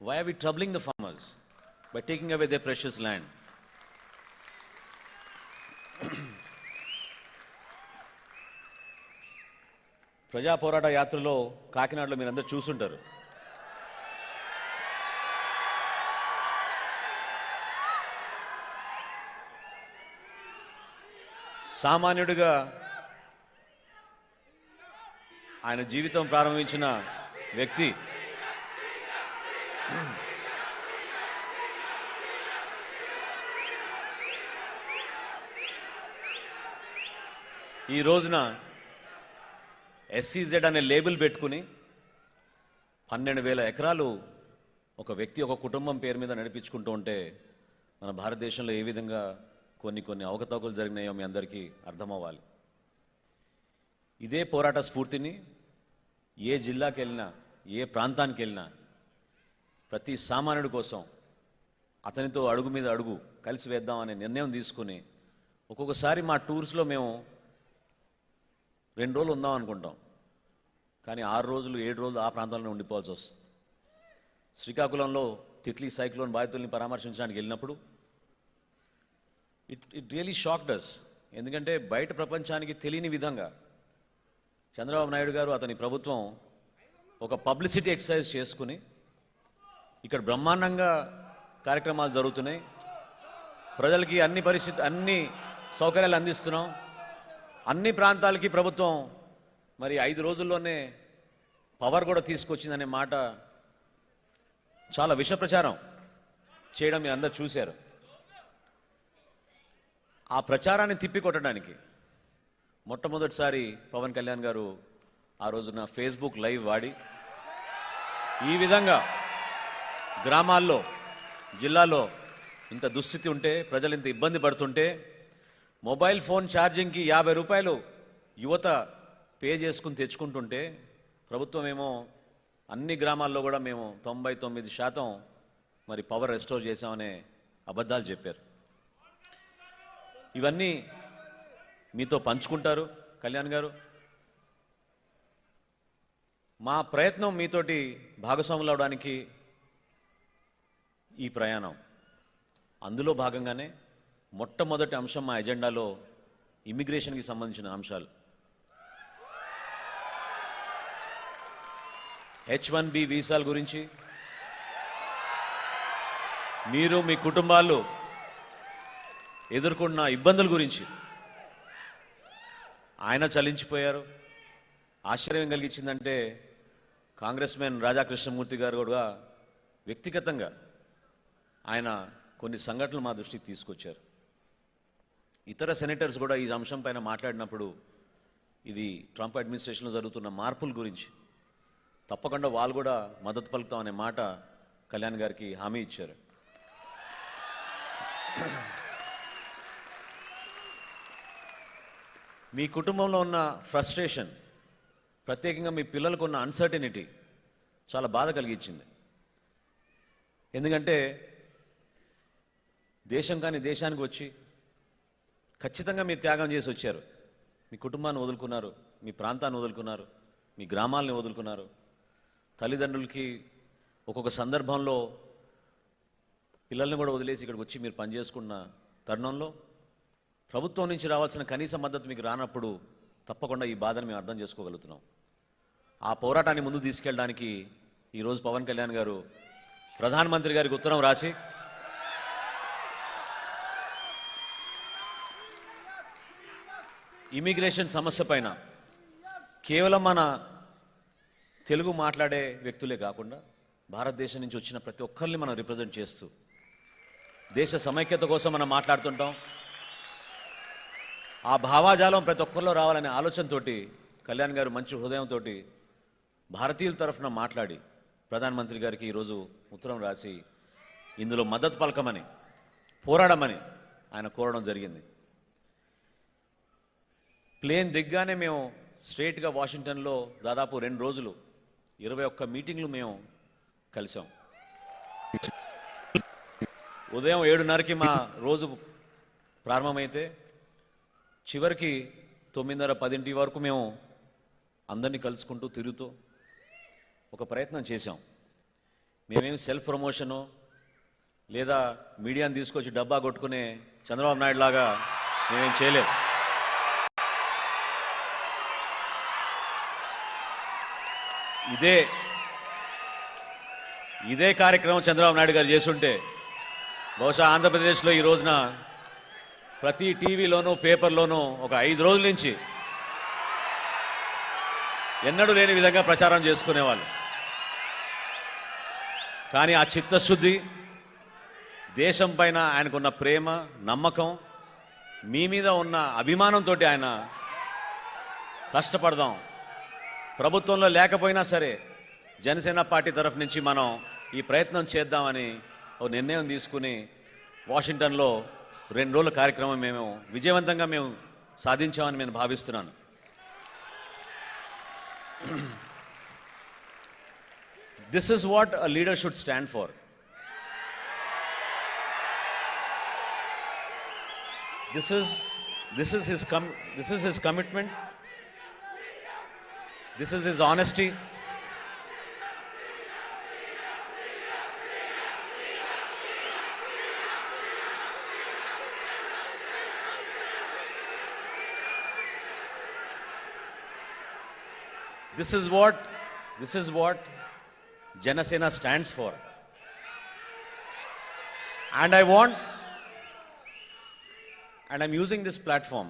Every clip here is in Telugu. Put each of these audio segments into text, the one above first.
Why are we troubling the farmers by taking away their precious land? ప్రజా పోరాట యాత్రలో కాకినాడలో మీరందరూ చూసుంటారు. సామాన్యుడిగా ఆయన జీవితం ప్రారంభించిన వ్యక్తి ఈ రోజున SEZ అనే లేబుల్ పెట్టుకుని 12,000 ఎకరాలు ఒక వ్యక్తి ఒక కుటుంబం పేరు మీద నడిపించుకుంటూ ఉంటే మన భారతదేశంలో ఏ విధంగా కొన్ని అవకతవకలు జరిగినాయో మీ అందరికీ అర్థమవ్వాలి. ఇదే పోరాట స్ఫూర్తిని ఏ జిల్లాకి వెళ్ళినా ఏ ప్రాంతానికి వెళ్ళినా ప్రతి సామాన్యుడి కోసం అతనితో అడుగు మీద అడుగు కలిసి వేద్దామనే నిర్ణయం తీసుకుని ఒక్కొక్కసారి మా టూర్స్లో మేము 2 రోజులు ఉందాం అనుకుంటాం, కానీ 6 రోజులు 7 రోజులు ఆ ప్రాంతంలోనే ఉండిపోవాల్సి వస్తుంది. శ్రీకాకుళంలో తిత్లీ సైక్లోన్ బాధితుల్ని పరామర్శించడానికి వెళ్ళినప్పుడు ఇట్ రియలీ షాక్డ్ అస్. ఎందుకంటే బయట ప్రపంచానికి తెలియని విధంగా చంద్రబాబు నాయుడు గారు అతని ప్రభుత్వం ఒక పబ్లిసిటీ ఎక్సర్సైజ్ చేసుకుని ఇక్కడ బ్రహ్మాండంగా కార్యక్రమాలు జరుగుతున్నాయి, ప్రజలకి అన్ని సౌకర్యాలు అందిస్తున్నాం, అన్ని ప్రాంతాలకి ప్రభుత్వం మరి 5 రోజుల్లోనే పవర్ కూడా తీసుకొచ్చిందనే మాట చాలా విష ప్రచారం చేయడం మీరు అందరూ చూశారు. ఆ ప్రచారాన్ని తిప్పికొట్టడానికి మొట్టమొదటిసారి పవన్ కళ్యాణ్ గారు ఆ రోజున ఫేస్బుక్ లైవ్ వాడి ఈ విధంగా గ్రామాల్లో జిల్లాలో ఇంత దుస్థితి ఉంటే, ప్రజలు ఇంత ఇబ్బంది పడుతుంటే మొబైల్ ఫోన్ ఛార్జింగ్కి 50 రూపాయలు యువత పే చేసుకుని తెచ్చుకుంటుంటే ప్రభుత్వం ఏమో అన్ని గ్రామాల్లో కూడా మేము 99% మరి పవర్ రెస్టోర్ చేసామనే అబద్ధాలు చెప్పారు. ఇవన్నీ మీతో పంచుకుంటారు కళ్యాణ్ గారు. మా ప్రయత్నం మీతోటి భాగస్వాములు అవడానికి ఈ ప్రయాణం. అందులో భాగంగానే మొట్టమొదటి అంశం మా ఎజెండాలో ఇమిగ్రేషన్కి సంబంధించిన అంశాలు. H1B వీసాల గురించి మీరు మీ కుటుంబాలు ఎదుర్కొన్న ఇబ్బందుల గురించి ఆయన చలించిపోయారు. ఆశ్చర్యం కలిగించిందంటే కాంగ్రెస్ మ్యాన్ రాజా కృష్ణమూర్తి గారు కూడా వ్యక్తిగతంగా ఆయన కొన్ని సంఘటనలు మా దృష్టికి తీసుకొచ్చారు. ఇతర సెనేటర్స్ కూడా ఈ అంశం పైన మాట్లాడినప్పుడు ఇది ట్రంప్ అడ్మినిస్ట్రేషన్లో జరుగుతున్న మార్పుల గురించి తప్పకుండా వాళ్ళు కూడా మద్దతు పలుకుతాం అనే మాట కళ్యాణ్ గారికి హామీ ఇచ్చారు. మీ కుటుంబంలో ఉన్న ఫ్రస్ట్రేషన్, ప్రత్యేకంగా మీ పిల్లలకు ఉన్న అన్సర్టనిటీ చాలా బాధ కలిగించింది. ఎందుకంటే దేశం కాని దేశానికి వచ్చి ఖచ్చితంగా మీరు త్యాగం చేసి వచ్చారు. మీ కుటుంబాన్ని వదులుకున్నారు, మీ ప్రాంతాన్ని వదులుకున్నారు, మీ గ్రామాలని వదులుకున్నారు. తల్లిదండ్రులకి ఒక్కొక్క సందర్భంలో పిల్లల్ని కూడా వదిలేసి ఇక్కడికి వచ్చి మీరు పనిచేసుకున్న తరుణంలో ప్రభుత్వం నుంచి రావాల్సిన కనీస మద్దతు మీకు రానప్పుడు తప్పకుండా ఈ బాధను మేము అర్థం చేసుకోగలుగుతున్నాం. ఆ పోరాటాన్ని ముందు తీసుకెళ్ళడానికి ఈరోజు పవన్ కళ్యాణ్ గారు ప్రధానమంత్రి గారికి ఉత్తరం రాసి ఇమిగ్రేషన్ సమస్య పైన కేవలం మన తెలుగు మాట్లాడే వ్యక్తులే కాకుండా భారతదేశం నుంచి వచ్చిన ప్రతి ఒక్కరిని మనం రిప్రజెంట్ చేస్తూ దేశ సమైక్యత కోసం మనం మాట్లాడుతుంటాం. ఆ భావాజాలం ప్రతి ఒక్కరిలో రావాలనే ఆలోచనతోటి కళ్యాణ్ గారు మంచి హృదయంతో భారతీయుల తరఫున మాట్లాడి ప్రధానమంత్రి గారికి ఈరోజు ఉత్తరం రాసి ఇందులో మద్దతు పలకమని, పోరాడమని ఆయన కోరడం జరిగింది. ప్లేన్ దిగ్గానే మేము స్ట్రేట్గా వాషింగ్టన్లో దాదాపు 2 రోజులు 21 మీటింగ్లు మేము కలిసాం. ఉదయం 7:30కి మా రోజు ప్రారంభమైతే చివరికి 9:30-10 వరకు మేము అందరినీ కలుసుకుంటూ తిరుగుతూ ఒక ప్రయత్నం చేశాం. మేమేం సెల్ఫ్ ప్రమోషను లేదా మీడియాని తీసుకొచ్చి డబ్బా కొట్టుకునే చంద్రబాబు నాయుడు లాగా మేమేం చేయలేదు. ఇదే కార్యక్రమం చంద్రబాబు నాయుడు గారు చేస్తుంటే బహుశా ఆంధ్రప్రదేశ్లో ఈ రోజున ప్రతి టీవీలోనూ పేపర్లోనూ ఒక 5 రోజుల నుంచి ఎన్నడూ లేని విధంగా ప్రచారం చేసుకునేవాళ్ళు. కానీ ఆ చిత్తశుద్ధి, దేశం పైన ఆయనకున్న ప్రేమ, నమ్మకం, మీ మీద ఉన్న అభిమానంతో ఆయన కష్టపడదాం, ప్రభుత్వంలో లేకపోయినా సరే జనసేన పార్టీ తరఫు నుంచి మనం ఈ ప్రయత్నం చేద్దామని ఒక నిర్ణయం తీసుకుని వాషింగ్టన్లో 2 రోజుల కార్యక్రమం మేము విజయవంతంగా సాధించామని నేను భావిస్తున్నాను. This is what a leader should stand for. This is his commitment. This is his honesty. This is what Janasena stands for. And I'm using this platform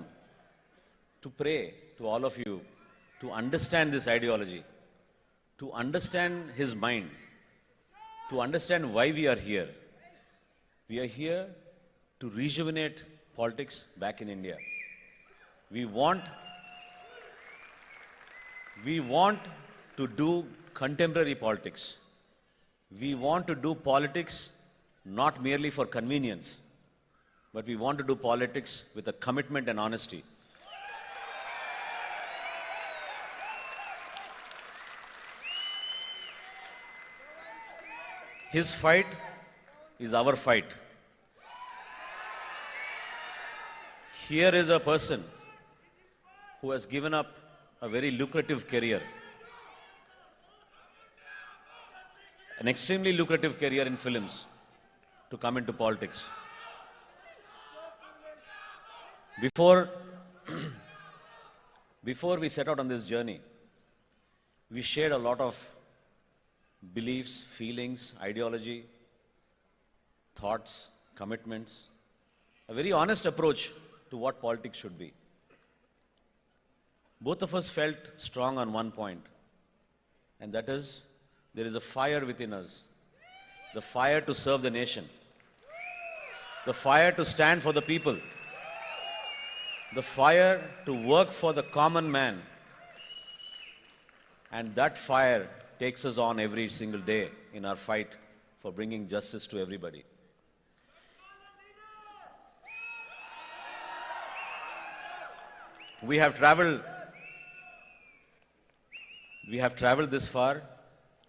to pray to all of you to understand this ideology, to understand his mind, to understand why we are here. We are here to rejuvenate politics back in India. We want to do contemporary politics. We want to do politics not merely for convenience, but we want to do politics with a commitment and honesty. His fight is our fight. Here is a person who has given up a very lucrative career, an extremely lucrative career in films, to come into politics. Before we set out on this journey, we shared a lot of beliefs, feelings, ideology, thoughts, commitments, a very honest approach to what politics should be. Both of us felt strong on one point, and that is, there is a fire within us, the fire to serve the nation, the fire to stand for the people, the fire to work for the common man, and that fire takes us on every single day in our fight for bringing justice to everybody. We have traveled this far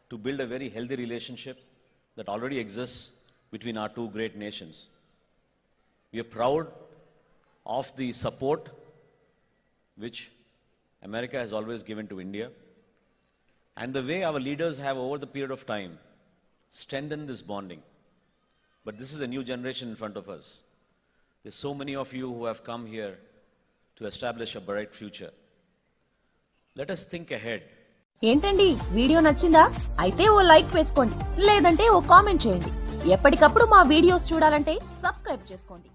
to build a very healthy relationship that already exists between our two great nations. We are proud of the support which America has always given to India, and the way our leaders have over the period of time strengthened this bonding. But this is a new generation in front of us. There's so many of you who have come here to establish a bright future. Let us think ahead. ఏంటండి వీడియో నచ్చిందా? అయితే ఓ లైక్ వేసుకోండి, లేదంటే ఓ కామెంట్ చేయండి. ఎప్పటికప్పుడు మా వీడియోస్ చూడాలంటే సబ్స్క్రైబ్ చేసుకోండి.